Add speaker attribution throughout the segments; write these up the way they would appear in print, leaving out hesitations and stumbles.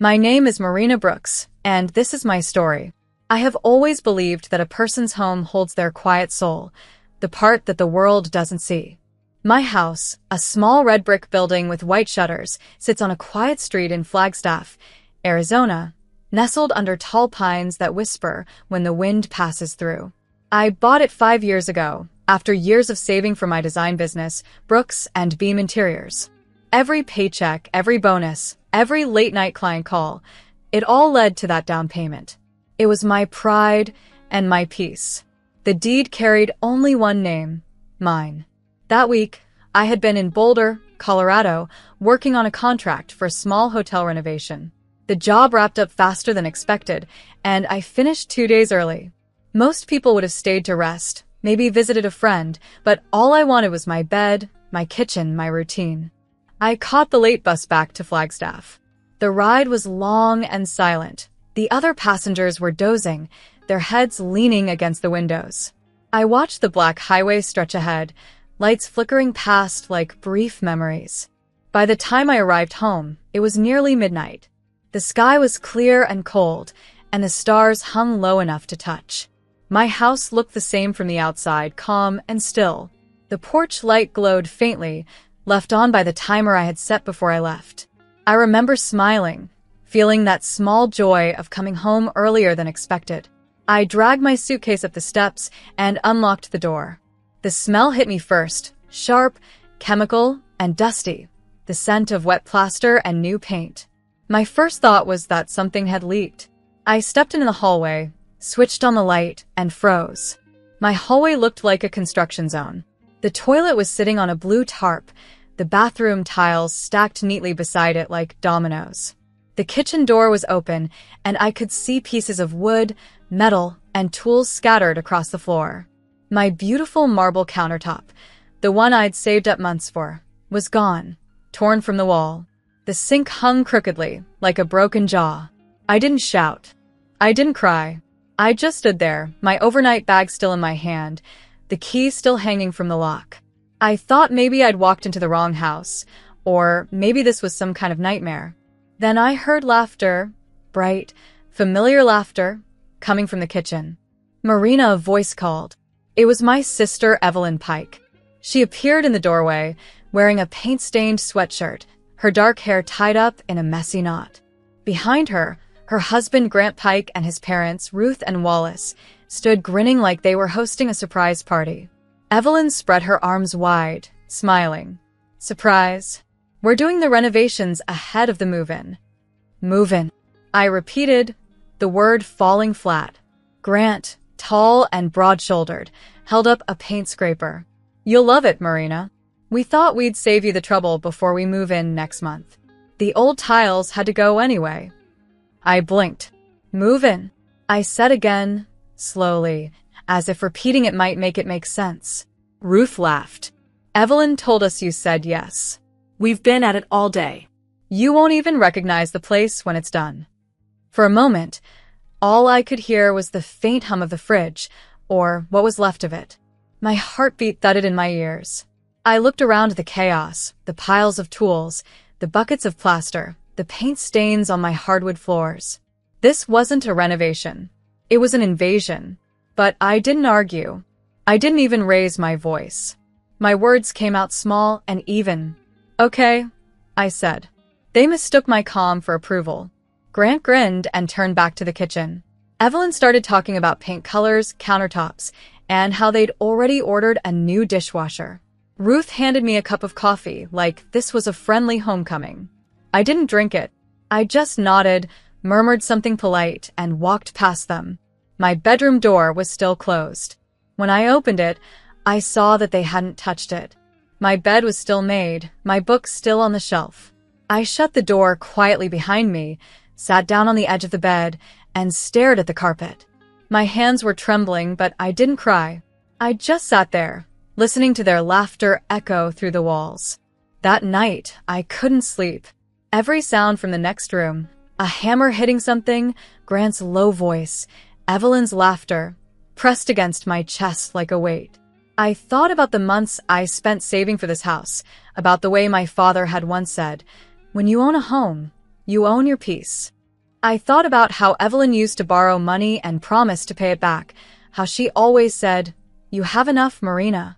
Speaker 1: My name is Marina Brooks, and this is my story. I have always believed that a person's home holds their quiet soul, the part that the world doesn't see. My house, a small red brick building with white shutters, sits on a quiet street in Flagstaff, Arizona, nestled under tall pines that whisper when the wind passes through. I bought it 5 years ago, after years of saving for my design business, Brooks and Beam Interiors. Every paycheck, every bonus, every late-night client call, it all led to that down payment. It was my pride and my peace. The deed carried only one name, mine. That week, I had been in Boulder, Colorado, working on a contract for a small hotel renovation. The job wrapped up faster than expected, and I finished 2 days early. Most people would have stayed to rest, maybe visited a friend, but all I wanted was my bed, my kitchen, my routine. I caught the late bus back to Flagstaff. The ride was long and silent. The other passengers were dozing, their heads leaning against the windows. I watched the black highway stretch ahead, lights flickering past like brief memories. By the time I arrived home, it was nearly midnight. The sky was clear and cold, and the stars hung low enough to touch. My house looked the same from the outside, calm and still. The porch light glowed faintly, left on by the timer I had set before I left. I remember smiling, feeling that small joy of coming home earlier than expected. I dragged my suitcase up the steps and unlocked the door. The smell hit me first, sharp, chemical, and dusty, the scent of wet plaster and new paint. My first thought was that something had leaked. I stepped into the hallway, switched on the light, and froze. My hallway looked like a construction zone. The toilet was sitting on a blue tarp, the bathroom tiles stacked neatly beside it like dominoes. The kitchen door was open, and I could see pieces of wood, metal, and tools scattered across the floor. My beautiful marble countertop, the one I'd saved up months for, was gone, torn from the wall. The sink hung crookedly, like a broken jaw. I didn't shout. I didn't cry. I just stood there, my overnight bag still in my hand, the key still hanging from the lock. I thought maybe I'd walked into the wrong house, or maybe this was some kind of nightmare. Then I heard laughter, bright, familiar laughter, coming from the kitchen. Marina, a voice called. It was my sister, Evelyn Pike. She appeared in the doorway, wearing a paint-stained sweatshirt, her dark hair tied up in a messy knot. Behind her, her husband, Grant Pike, and his parents, Ruth and Wallace, stood grinning like they were hosting a surprise party. Evelyn spread her arms wide, smiling. Surprise. We're doing the renovations ahead of the move-in. Move-in. I repeated, the word falling flat. Grant, tall and broad-shouldered, held up a paint scraper. You'll love it, Marina. We thought we'd save you the trouble before we move in next month. The old tiles had to go anyway. I blinked. Move in, I said again, slowly, as if repeating it might make sense. Ruth laughed. Evelyn told us you said yes. We've been at it all day. You won't even recognize the place when it's done. For a moment, all I could hear was the faint hum of the fridge, or what was left of it. My heartbeat thudded in my ears. I looked around the chaos, the piles of tools, the buckets of plaster, the paint stains on my hardwood floors. This wasn't a renovation. It was an invasion. But I didn't argue. I didn't even raise my voice. My words came out small and even. Okay, I said. They mistook my calm for approval. Grant grinned and turned back to the kitchen. Evelyn started talking about paint colors, countertops, and how they'd already ordered a new dishwasher. Ruth handed me a cup of coffee like this was a friendly homecoming. I didn't drink it. I just nodded, murmured something polite, and walked past them. My bedroom door was still closed. When I opened it, I saw that they hadn't touched it. My bed was still made, my books still on the shelf. I shut the door quietly behind me, sat down on the edge of the bed, and stared at the carpet. My hands were trembling, but I didn't cry. I just sat there, listening to their laughter echo through the walls. That night, I couldn't sleep. Every sound from the next room, a hammer hitting something, Grant's low voice, Evelyn's laughter, pressed against my chest like a weight. I thought about the months I spent saving for this house, about the way my father had once said, "When you own a home, You own your peace. I thought about how Evelyn used to borrow money and promise to pay it back, how she always said, "You have enough, Marina."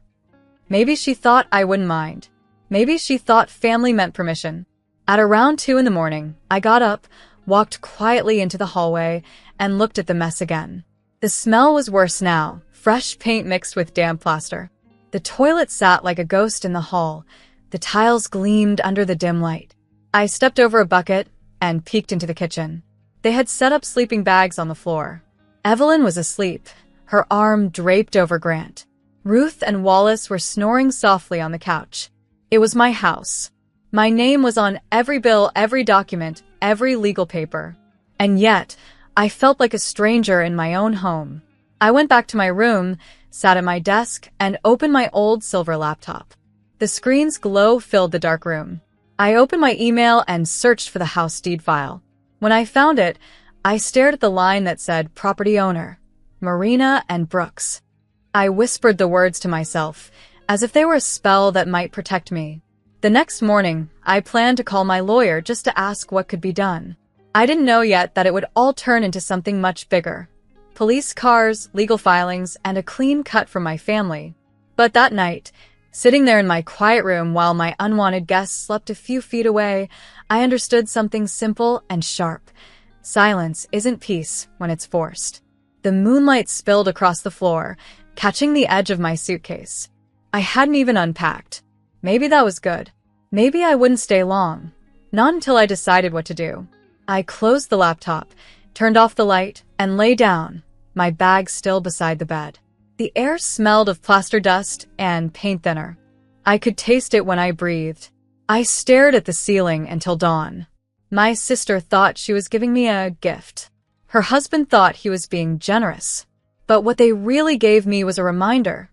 Speaker 1: Maybe she thought I wouldn't mind. Maybe she thought family meant permission. At around 2 in the morning, I got up, walked quietly into the hallway, and looked at the mess again. The smell was worse now, fresh paint mixed with damp plaster. The toilet sat like a ghost in the hall. The tiles gleamed under the dim light. I stepped over a bucket and peeked into the kitchen. They had set up sleeping bags on the floor. Evelyn was asleep, her arm draped over Grant. Ruth and Wallace were snoring softly on the couch. It was my house. My name was on every bill, every document, every legal paper. And yet, I felt like a stranger in my own home. I went back to my room, sat at my desk, and opened my old silver laptop. The screen's glow filled the dark room. I opened my email and searched for the house deed file. When I found it, I stared at the line that said property owner, Marina and Brooks. I whispered the words to myself, as if they were a spell that might protect me. The next morning, I planned to call my lawyer just to ask what could be done. I didn't know yet that it would all turn into something much bigger. Police cars, legal filings, and a clean cut from my family. But that night, sitting there in my quiet room while my unwanted guests slept a few feet away, I understood something simple and sharp. Silence isn't peace when it's forced. The moonlight spilled across the floor, catching the edge of my suitcase. I hadn't even unpacked. Maybe that was good. Maybe I wouldn't stay long. Not until I decided what to do. I closed the laptop, turned off the light, and lay down, my bag still beside the bed. The air smelled of plaster dust and paint thinner. I could taste it when I breathed. I stared at the ceiling until dawn. My sister thought she was giving me a gift. Her husband thought he was being generous. But what they really gave me was a reminder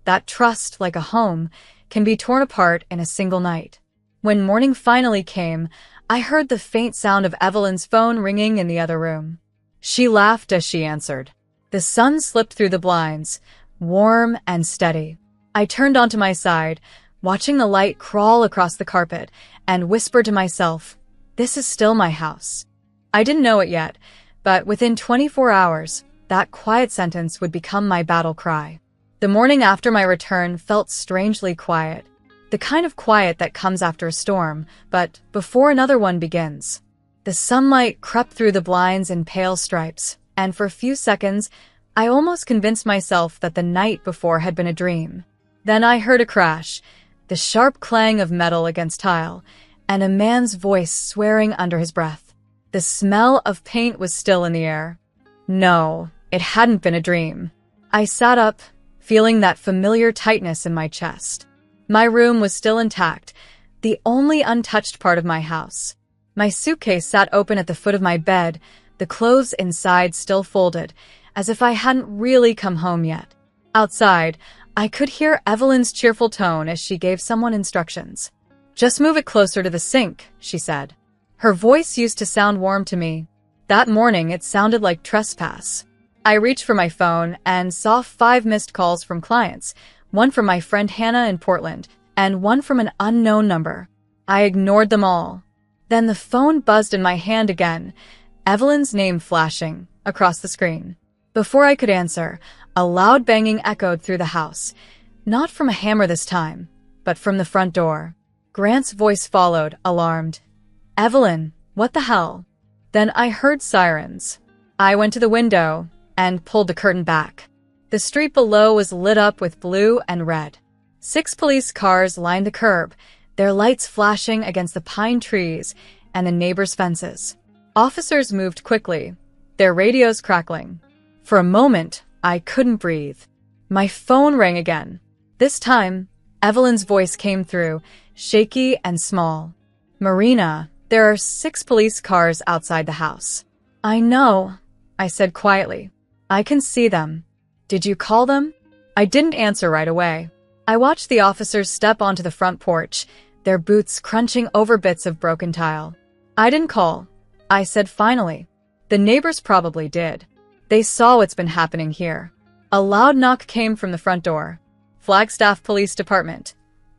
Speaker 1: that trust, like a home, can be torn apart in a single night. When morning finally came, I heard the faint sound of Evelyn's phone ringing in the other room. She laughed as she answered. The sun slipped through the blinds, warm and steady. I turned onto my side, watching the light crawl across the carpet, and whispered to myself, "This is still my house." I didn't know it yet, but within 24 hours, that quiet sentence would become my battle cry. The morning after my return felt strangely quiet. The kind of quiet that comes after a storm, but before another one begins. The sunlight crept through the blinds in pale stripes, and for a few seconds, I almost convinced myself that the night before had been a dream. Then I heard a crash, the sharp clang of metal against tile, and a man's voice swearing under his breath. The smell of paint was still in the air. No, it hadn't been a dream. I sat up, feeling that familiar tightness in my chest. My room was still intact, the only untouched part of my house. My suitcase sat open at the foot of my bed, the clothes inside still folded, as if I hadn't really come home yet. Outside, I could hear Evelyn's cheerful tone as she gave someone instructions. "Just move it closer to the sink," she said. Her voice used to sound warm to me. That morning, it sounded like trespass. I reached for my phone and saw 5 missed calls from clients, one from my friend Hannah in Portland, and one from an unknown number. I ignored them all. Then the phone buzzed in my hand again, Evelyn's name flashing across the screen. Before I could answer, a loud banging echoed through the house, not from a hammer this time, but from the front door. Grant's voice followed, alarmed. "Evelyn, what the hell?" Then I heard sirens. I went to the window and pulled the curtain back. The street below was lit up with blue and red. 6 police cars lined the curb, their lights flashing against the pine trees and the neighbors' fences. Officers moved quickly, their radios crackling. For a moment, I couldn't breathe. My phone rang again. This time, Evelyn's voice came through, shaky and small. "Marina, there are 6 police cars outside the house." "I know," I said quietly. "I can see them. Did you call them?" I didn't answer right away. I watched the officers step onto the front porch, their boots crunching over bits of broken tile. "I didn't call," I said finally. "The neighbors probably did. They saw what's been happening here." A loud knock came from the front door. "Flagstaff Police Department."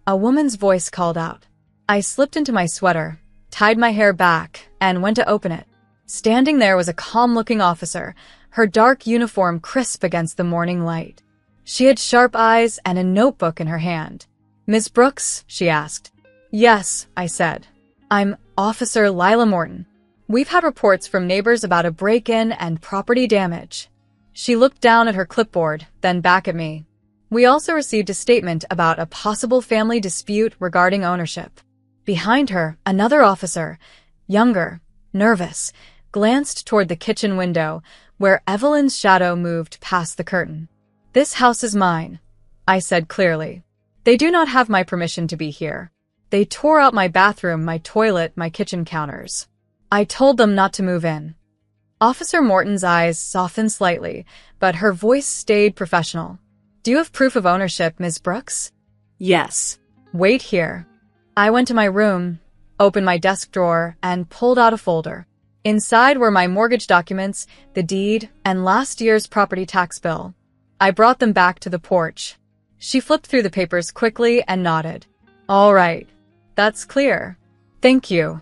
Speaker 1: A woman's voice called out. I slipped into my sweater, tied my hair back, and went to open it. Standing there was a calm-looking officer, her dark uniform crisp against the morning light. She had sharp eyes and a notebook in her hand. "Miss Brooks?" she asked. "Yes," I said. "I'm Officer Lila Morton. We've had reports from neighbors about a break-in and property damage." She looked down at her clipboard, then back at me. "We also received a statement about a possible family dispute regarding ownership." Behind her, another officer, younger, nervous, glanced toward the kitchen window, where Evelyn's shadow moved past the curtain. "This house is mine," I said clearly. "They do not have my permission to be here. They tore out my bathroom, my toilet, my kitchen counters. I told them not to move in." Officer Morton's eyes softened slightly, but her voice stayed professional. "Do you have proof of ownership, Ms. Brooks?" "Yes." "Wait here." I went to my room, opened my desk drawer, and pulled out a folder. Inside were my mortgage documents, the deed, and last year's property tax bill. I brought them back to the porch. She flipped through the papers quickly and nodded. "All right. That's clear. Thank you."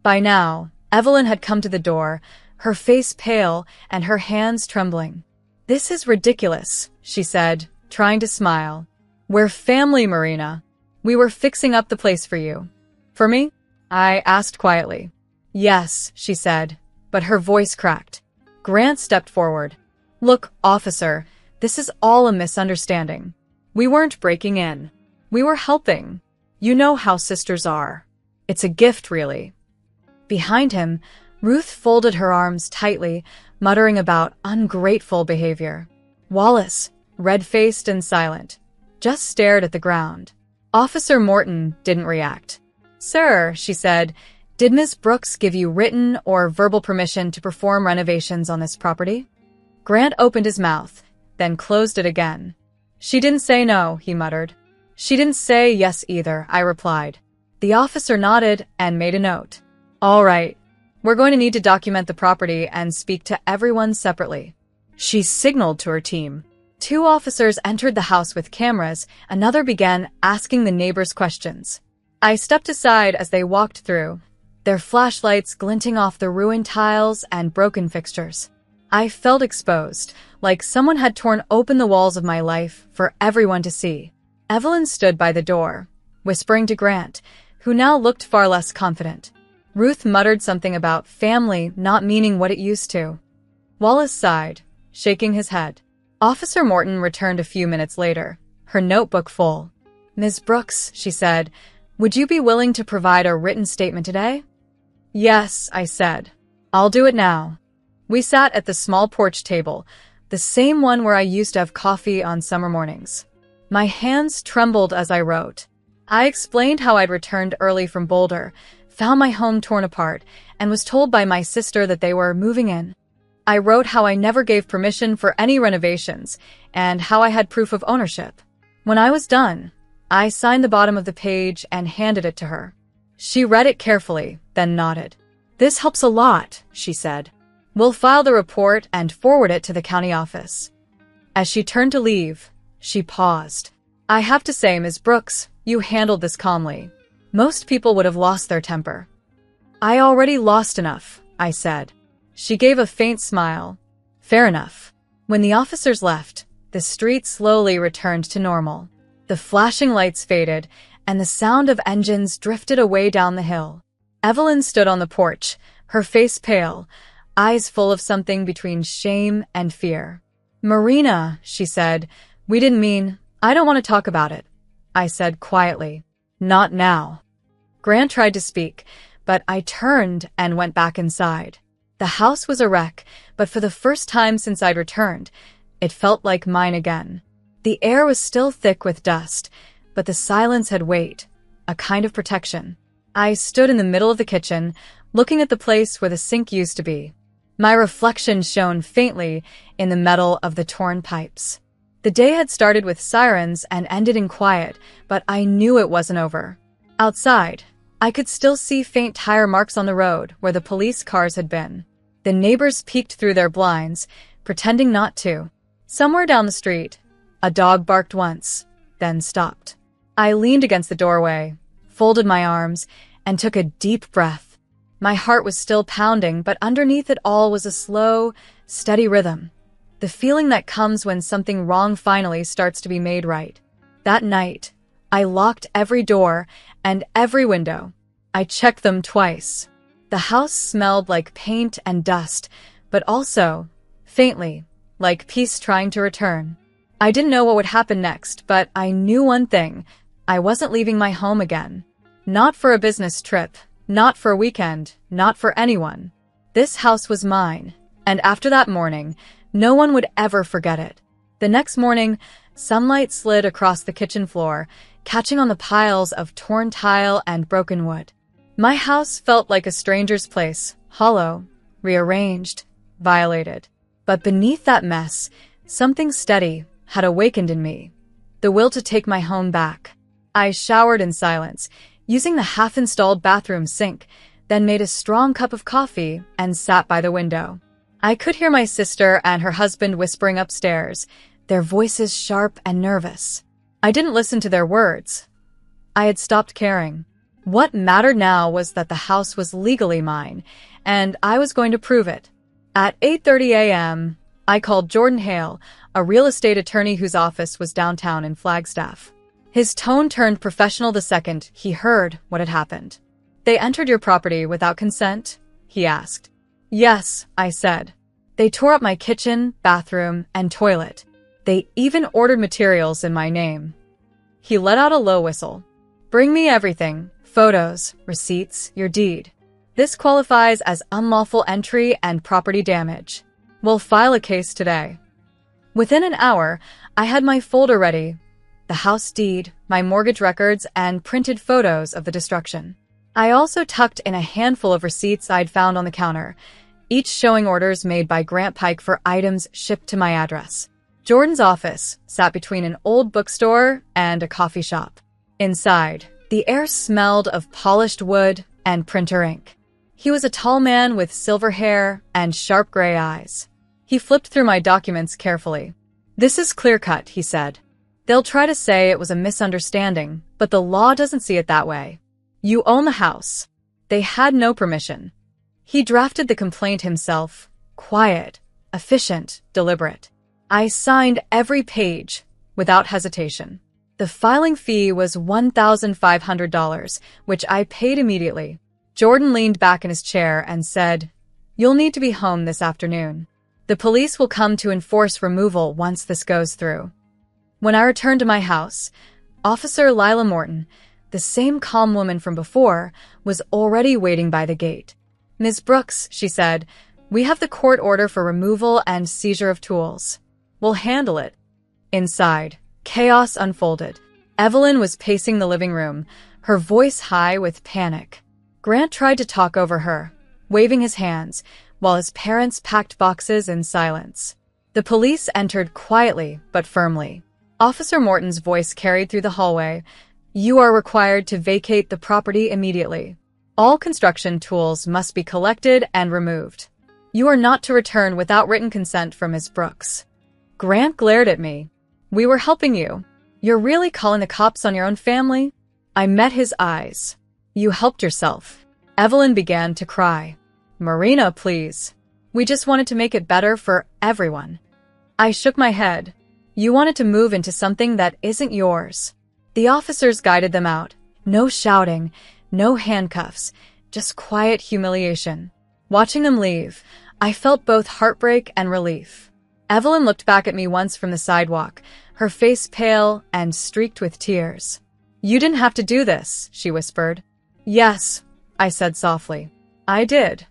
Speaker 1: By now, Evelyn had come to the door, her face pale and her hands trembling. "This is ridiculous," she said, trying to smile. "We're family, Marina. We were fixing up the place for you." "For me?" I asked quietly. "Yes," she said, but her voice cracked. Grant stepped forward. "Look, officer, this is all a misunderstanding. We weren't breaking in. We were helping. You know how sisters are. It's a gift, really." Behind him, Ruth folded her arms tightly, muttering about ungrateful behavior. Wallace, red-faced and silent, just stared at the ground. Officer Morton didn't react. "Sir," she said, "did Miss Brooks give you written or verbal permission to perform renovations on this property?" Grant opened his mouth, then closed it again. "She didn't say no," he muttered. "She didn't say yes either," I replied. The officer nodded and made a note. "All right. We're going to need to document the property and speak to everyone separately." She signaled to her team. Two officers entered the house with cameras, another began asking the neighbors questions. I stepped aside as they walked through, their flashlights glinting off the ruined tiles and broken fixtures. I felt exposed, like someone had torn open the walls of my life for everyone to see. Evelyn stood by the door, whispering to Grant, who now looked far less confident. Ruth muttered something about family not meaning what it used to. Wallace sighed, shaking his head. Officer Morton returned a few minutes later, her notebook full. "Ms. Brooks," she said, "would you be willing to provide a written statement today?" "Yes," I said. "I'll do it now." We sat at the small porch table, the same one where I used to have coffee on summer mornings. My hands trembled as I wrote. I explained how I'd returned early from Boulder, found my home torn apart, and was told by my sister that they were moving in. I wrote how I never gave permission for any renovations, and how I had proof of ownership. When I was done, I signed the bottom of the page and handed it to her. She read it carefully, then nodded. "This helps a lot," she said. "We'll file the report and forward it to the county office." As she turned to leave, she paused. "I have to say, Ms. Brooks, you handled this calmly. Most people would have lost their temper." "I already lost enough," I said. She gave a faint smile. "Fair enough." When the officers left, the street slowly returned to normal. The flashing lights faded, and the sound of engines drifted away down the hill. Evelyn stood on the porch, her face pale, eyes full of something between shame and fear. "Marina," she said, "we didn't mean—" "I don't want to talk about it," I said quietly. "Not now." Grant tried to speak, but I turned and went back inside. The house was a wreck, but for the first time since I'd returned, it felt like mine again. The air was still thick with dust, but the silence had weight, a kind of protection. I stood in the middle of the kitchen, looking at the place where the sink used to be. My reflection shone faintly in the metal of the torn pipes. The day had started with sirens and ended in quiet, but I knew it wasn't over. Outside, I could still see faint tire marks on the road where the police cars had been. The neighbors peeked through their blinds, pretending not to. Somewhere down the street, a dog barked once, then stopped. I leaned against the doorway, folded my arms, and took a deep breath. My heart was still pounding, but underneath it all was a slow, steady rhythm. The feeling that comes when something wrong finally starts to be made right. That night, I locked every door and every window. I checked them twice. The house smelled like paint and dust, but also, faintly, like peace trying to return. I didn't know what would happen next, but I knew one thing. I wasn't leaving my home again. Not for a business trip, not for a weekend, not for anyone. This house was mine, and after that morning, no one would ever forget it. The next morning, sunlight slid across the kitchen floor, catching on the piles of torn tile and broken wood. My house felt like a stranger's place, hollow, rearranged, violated. But beneath that mess, something steady had awakened in me, the will to take my home back. I showered in silence, using the half-installed bathroom sink, then made a strong cup of coffee and sat by the window. I could hear my sister and her husband whispering upstairs, their voices sharp and nervous. I didn't listen to their words. I had stopped caring. What mattered now was that the house was legally mine, and I was going to prove it. At 8:30 a.m., I called Jordan Hale, a real estate attorney whose office was downtown in Flagstaff. His tone turned professional the second he heard what had happened. "They entered your property without consent?" he asked. "Yes," I said. "They tore up my kitchen, bathroom, and toilet. They even ordered materials in my name." He let out a low whistle. "Bring me everything, photos, receipts, your deed. This qualifies as unlawful entry and property damage. We'll file a case today." Within an hour, I had my folder ready, the house deed, my mortgage records, and printed photos of the destruction. I also tucked in a handful of receipts I'd found on the counter, each showing orders made by Grant Pike for items shipped to my address. Jordan's office sat between an old bookstore and a coffee shop. Inside, the air smelled of polished wood and printer ink. He was a tall man with silver hair and sharp gray eyes. He flipped through my documents carefully. "This is clear-cut," he said. "They'll try to say it was a misunderstanding, but the law doesn't see it that way. You own the house. They had no permission." He drafted the complaint himself, quiet, efficient, deliberate. I signed every page, without hesitation. The filing fee was $1,500, which I paid immediately. Jordan leaned back in his chair and said, "You'll need to be home this afternoon. The police will come to enforce removal once this goes through." When I returned to my house, Officer Lila Morton, the same calm woman from before, was already waiting by the gate. "Ms. Brooks," she said, "we have the court order for removal and seizure of tools. We'll handle it." Inside, chaos unfolded. Evelyn was pacing the living room, her voice high with panic. Grant tried to talk over her, waving his hands, while his parents packed boxes in silence. The police entered quietly but firmly. Officer Morton's voice carried through the hallway. "You are required to vacate the property immediately. All construction tools must be collected and removed. You are not to return without written consent from Ms. Brooks." Grant glared at me. "We were helping you. You're really calling the cops on your own family?" I met his eyes. "You helped yourself." Evelyn began to cry. "Marina, please. We just wanted to make it better for everyone." I shook my head. "You wanted to move into something that isn't yours." The officers guided them out. No shouting, no handcuffs, just quiet humiliation. Watching them leave, I felt both heartbreak and relief. Evelyn looked back at me once from the sidewalk, her face pale and streaked with tears. "You didn't have to do this," she whispered. "Yes," I said softly. "I did."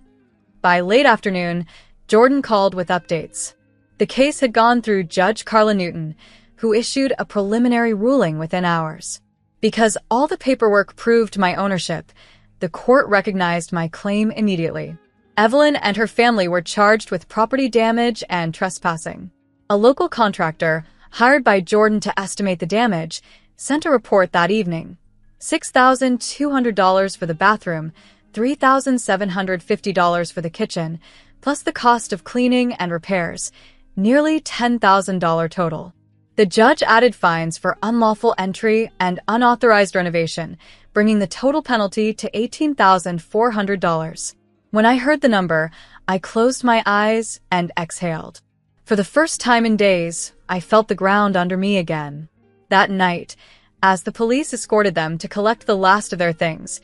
Speaker 1: By late afternoon, Jordan called with updates. The case had gone through Judge Carla Newton, who issued a preliminary ruling within hours. Because all the paperwork proved my ownership, the court recognized my claim immediately. Evelyn and her family were charged with property damage and trespassing. A local contractor, hired by Jordan to estimate the damage, sent a report that evening. $6,200 for the bathroom, $3,750 for the kitchen, plus the cost of cleaning and repairs, nearly $10,000 total. The judge added fines for unlawful entry and unauthorized renovation, bringing the total penalty to $18,400. When I heard the number, I closed my eyes and exhaled. For the first time in days, I felt the ground under me again. That night, as the police escorted them to collect the last of their things,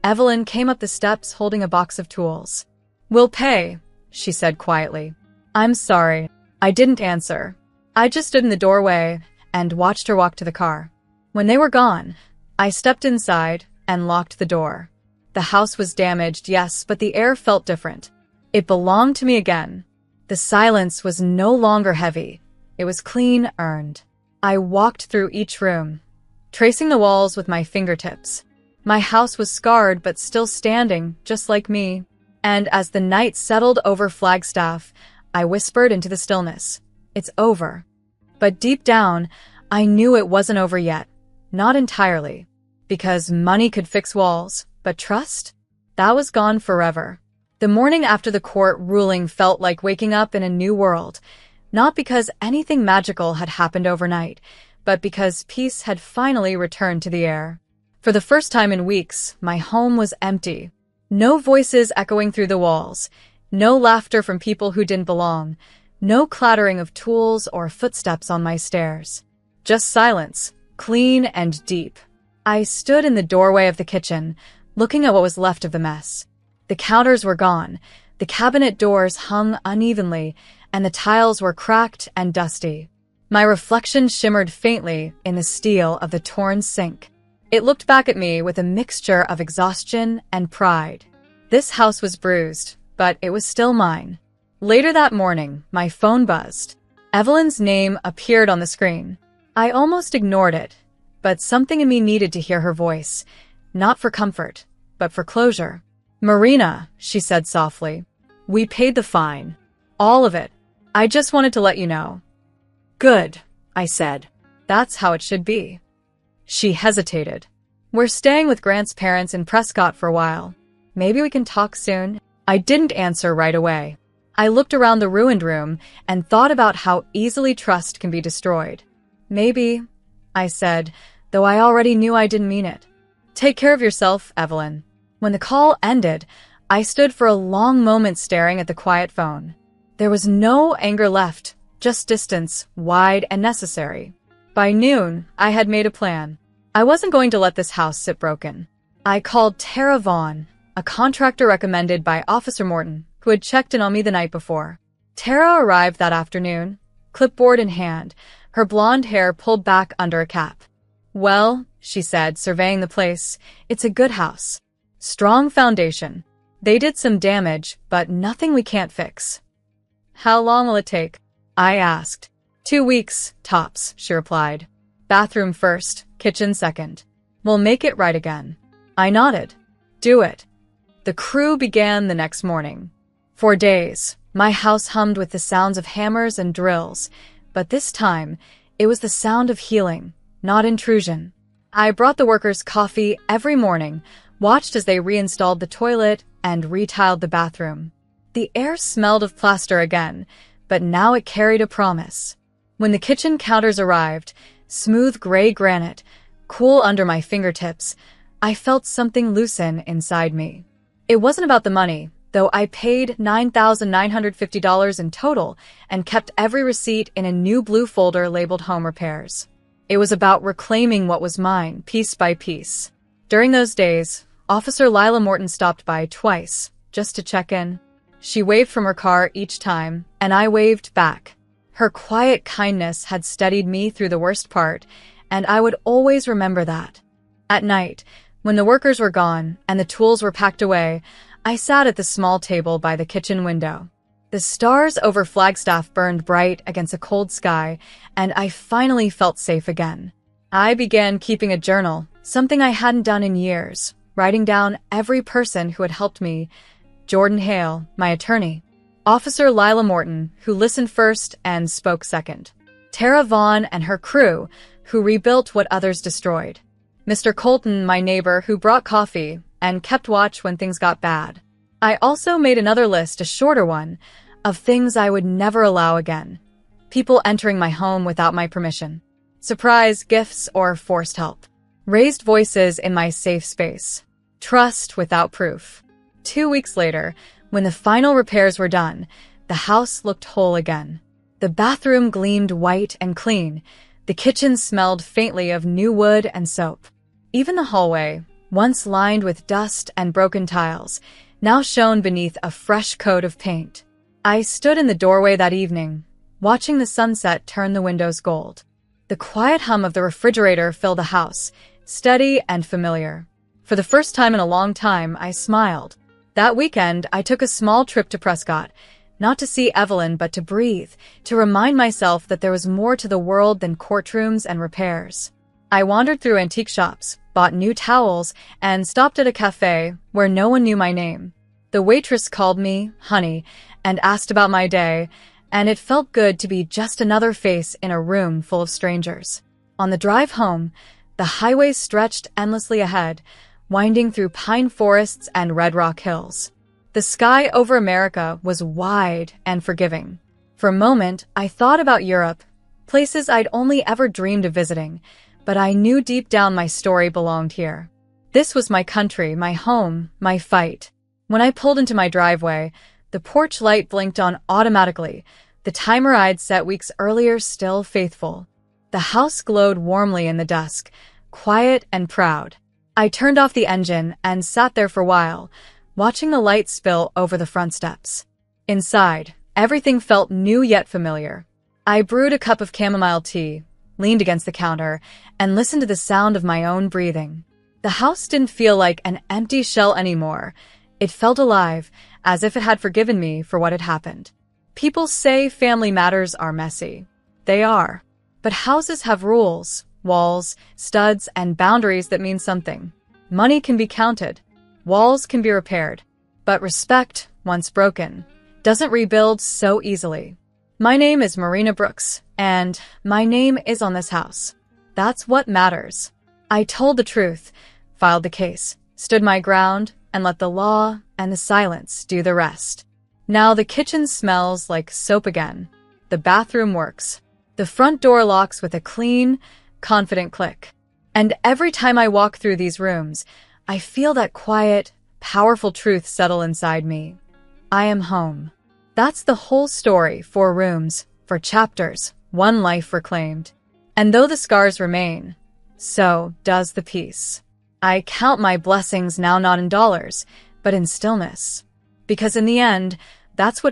Speaker 1: Evelyn came up the steps holding a box of tools. "We'll pay," she said quietly. "I'm sorry." I didn't answer. I just stood in the doorway and watched her walk to the car. When they were gone, I stepped inside and locked the door. The house was damaged, yes, but the air felt different. It belonged to me again. The silence was no longer heavy. It was clean, earned. I walked through each room, tracing the walls with my fingertips. My house was scarred but still standing, just like me. And as the night settled over Flagstaff, I whispered into the stillness, "It's over." But deep down, I knew it wasn't over yet. Not entirely. Because money could fix walls, but trust? That was gone forever. The morning after the court ruling felt like waking up in a new world, not because anything magical had happened overnight, but because peace had finally returned to the air. For the first time in weeks, my home was empty. No voices echoing through the walls, no laughter from people who didn't belong, no clattering of tools or footsteps on my stairs. Just silence, clean and deep. I stood in the doorway of the kitchen, looking at what was left of the mess. The counters were gone, the cabinet doors hung unevenly, and the tiles were cracked and dusty. My reflection shimmered faintly in the steel of the torn sink. It looked back at me with a mixture of exhaustion and pride. This house was bruised, but it was still mine. Later that morning, my phone buzzed. Evelyn's name appeared on the screen. I almost ignored it, but something in me needed to hear her voice, not for comfort, but for closure. "Marina," she said softly, "we paid the fine. All of it. I just wanted to let you know." "Good," I said. "That's how it should be." She hesitated. "We're staying with Grant's parents in Prescott for a while. Maybe we can talk soon." I didn't answer right away. I looked around the ruined room and thought about how easily trust can be destroyed. "Maybe," I said, though I already knew I didn't mean it. "Take care of yourself, Evelyn." When the call ended, I stood for a long moment staring at the quiet phone. There was no anger left, just distance, wide and necessary. By noon, I had made a plan. I wasn't going to let this house sit broken. I called Tara Vaughn, a contractor recommended by Officer Morton, who had checked in on me the night before. Tara arrived that afternoon, clipboard in hand, her blonde hair pulled back under a cap. "Well," she said, surveying the place, "it's a good house. Strong foundation. They did some damage, but nothing we can't fix." "How long will it take?" I asked. 2 weeks, tops," she replied. "Bathroom first, kitchen second. We'll make it right again." I nodded. "Do it." The crew began the next morning. For days, my house hummed with the sounds of hammers and drills, but this time, it was the sound of healing, not intrusion. I brought the workers coffee every morning, watched as they reinstalled the toilet and retiled the bathroom. The air smelled of plaster again, but now it carried a promise. When the kitchen counters arrived, smooth gray granite, cool under my fingertips, I felt something loosen inside me. It wasn't about the money, though I paid $9,950 in total and kept every receipt in a new blue folder labeled Home Repairs. It was about reclaiming what was mine, piece by piece. During those days, Officer Lila Morton stopped by twice, just to check in. She waved from her car each time, and I waved back. Her quiet kindness had steadied me through the worst part, and I would always remember that. At night, when the workers were gone and the tools were packed away, I sat at the small table by the kitchen window. The stars over Flagstaff burned bright against a cold sky, and I finally felt safe again. I began keeping a journal, something I hadn't done in years, writing down every person who had helped me. Jordan Hale, my attorney. Officer Lila Morton, who listened first and spoke second. Tara Vaughn and her crew, who rebuilt what others destroyed. Mr. Colton, my neighbor, who brought coffee and kept watch when things got bad. I also made another list, a shorter one, of things I would never allow again. People entering my home without my permission. Surprise gifts or forced help. Raised voices in my safe space. Trust without proof. 2 weeks later, when the final repairs were done, the house looked whole again. The bathroom gleamed white and clean. The kitchen smelled faintly of new wood and soap. Even the hallway, once lined with dust and broken tiles, now shone beneath a fresh coat of paint. I stood in the doorway that evening, watching the sunset turn the windows gold. The quiet hum of the refrigerator filled the house, steady and familiar. For the first time in a long time, I smiled. That weekend, I took a small trip to Prescott, not to see Evelyn but to breathe, to remind myself that there was more to the world than courtrooms and repairs. I wandered through antique shops, bought new towels, and stopped at a cafe where no one knew my name. The waitress called me honey and asked about my day, and it felt good to be just another face in a room full of strangers. On the drive home, the highway stretched endlessly ahead, winding through pine forests and red rock hills. The sky over America was wide and forgiving. For a moment, I thought about Europe, places I'd only ever dreamed of visiting, but I knew deep down my story belonged here. This was my country, my home, my fight. When I pulled into my driveway, the porch light blinked on automatically, the timer I'd set weeks earlier still faithful. The house glowed warmly in the dusk, quiet and proud. I turned off the engine and sat there for a while, watching the light spill over the front steps. Inside, everything felt new yet familiar. I brewed a cup of chamomile tea, leaned against the counter, and listened to the sound of my own breathing. The house didn't feel like an empty shell anymore. It felt alive, as if it had forgiven me for what had happened. People say family matters are messy. They are. But houses have rules, walls, studs, and boundaries that mean something. Money can be counted. Walls can be repaired. But respect, once broken, doesn't rebuild so easily. My name is Marina Brooks, and my name is on this house. That's what matters. I told the truth, filed the case, stood my ground, and let the law and the silence do the rest. Now the kitchen smells like soap again. The bathroom works. The front door locks with a clean, confident click. And every time I walk through these rooms, I feel that quiet, powerful truth settle inside me. I am home. That's the whole story, 4 rooms, 4 chapters, 1 life reclaimed. And though the scars remain, so does the peace. I count my blessings now not in dollars, but in stillness. Because in the end, that's what